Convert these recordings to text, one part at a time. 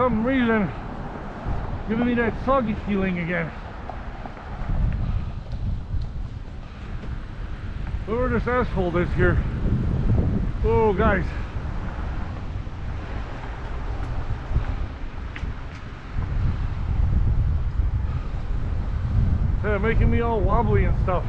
some reason giving me that soggy feeling again. Look where this asphalt is here. Oh, guys. Yeah, making me all wobbly and stuff.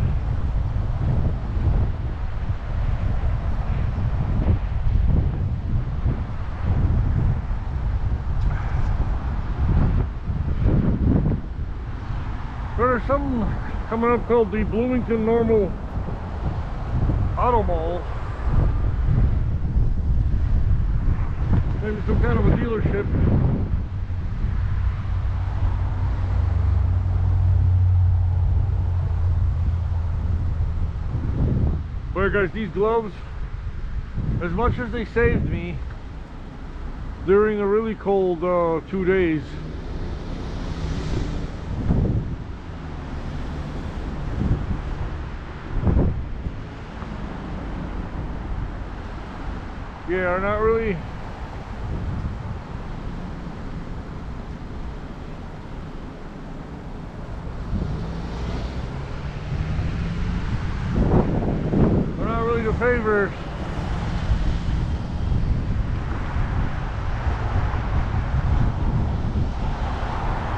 There's something coming up called the Bloomington Normal Auto Mall. Maybe some kind of a dealership. But guys, these gloves, as much as they saved me during a really cold 2 days, yeah, are not really the favorite.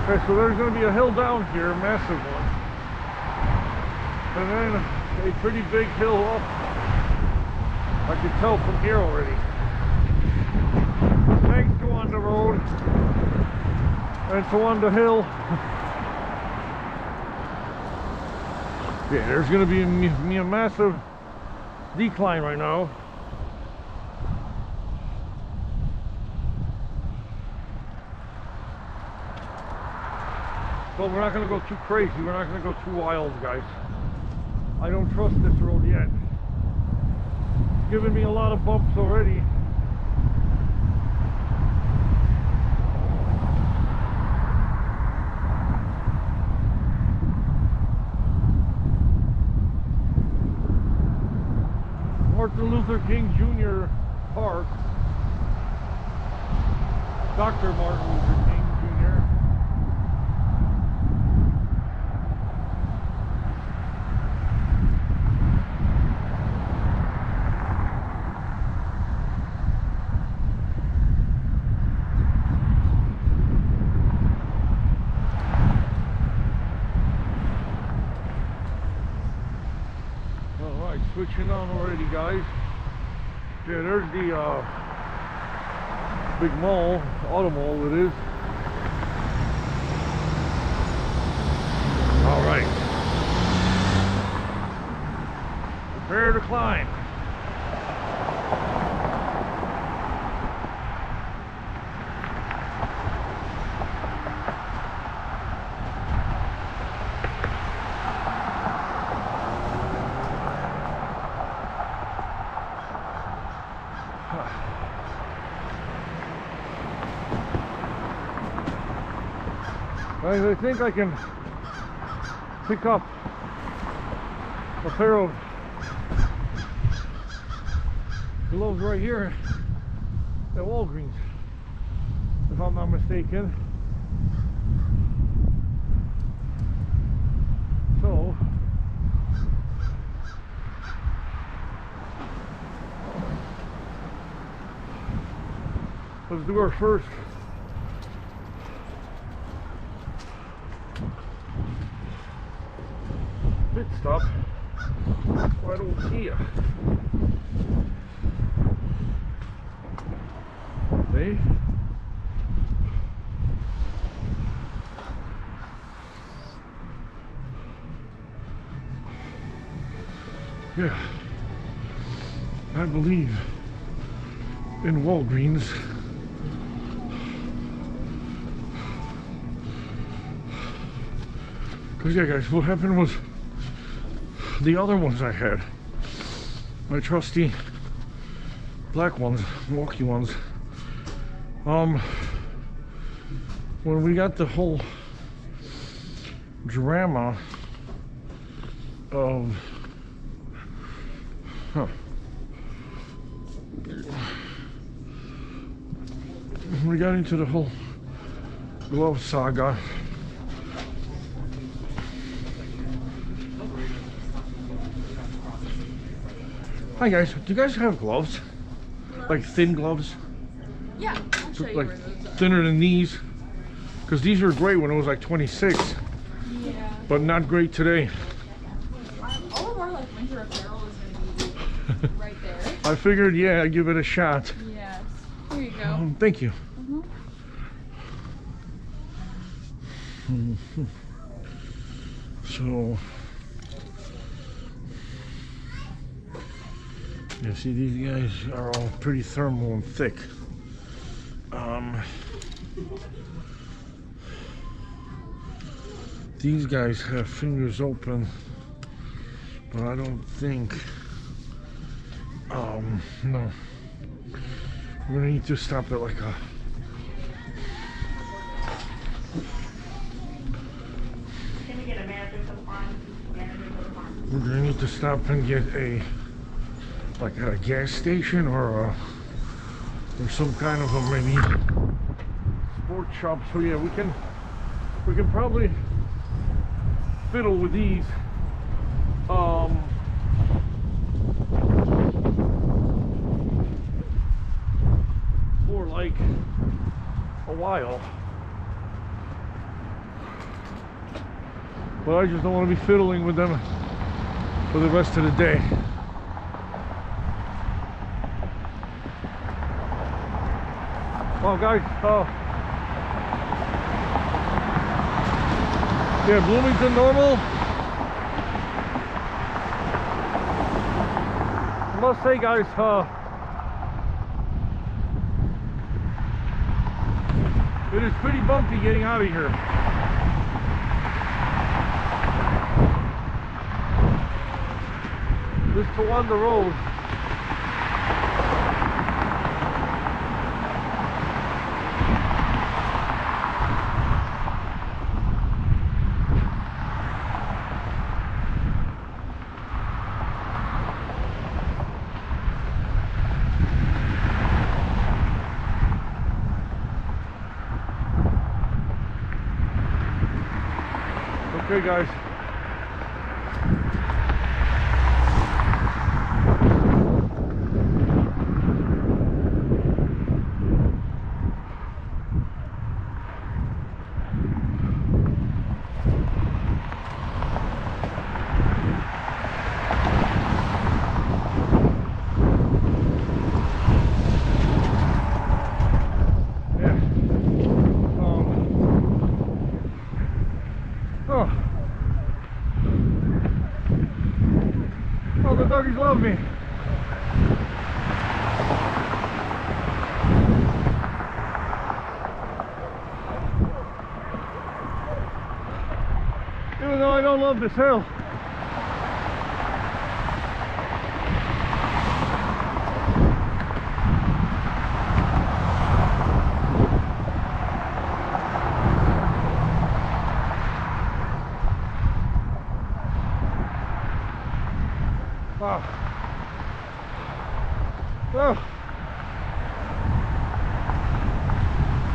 Okay, so there's going to be a hill down here, a massive one, and then a pretty big hill up. I can tell from here already. Tanks go on the road and so on the hill. Yeah, there's going to be a massive decline right now. But we're not going to go too crazy. We're not going to go too wild, guys. I don't trust this road yet. It's giving me a lot of bumps already. Martin Luther King Jr. Park. Dr. Martin Luther King Jr. Alright, switching on already, guys. Yeah, there's the big mall, auto mall it is. Alright. Prepare to climb. I think I can pick up a pair of gloves right here at Walgreens, if I'm not mistaken. So let's do our first pit stop right over here. See? Yeah, I believe in Walgreens. Because yeah, guys, what happened was the other ones I had, my trusty black ones, walkie ones, when we got the whole drama of we got into the whole glove saga. Hi guys, do you guys have gloves? Like thin gloves? Yeah, I'll show you Like where those are. thinner than these? Because these were great when it was like 26, Yeah. but not great today. All of our like winter apparel is going to be right there. I figured, yeah, I'd give it a shot. Yes. Here you go. Thank you. So, you see, these guys are all pretty thermal and thick. These guys have fingers open, but I don't think, no. We're gonna need to stop at like a, Can we get a manager to the farm? we're gonna need to stop and get a, like at a gas station or some kind of a maybe sport shop. So yeah, we can probably fiddle with these. For like a while. But I just don't want to be fiddling with them for the rest of the day. Well guys, yeah, Bloomington normal. I must say guys, it is pretty bumpy getting out of here. Just to on the road. Okay guys. Oh, the doggies love me. Even though I don't love this hill.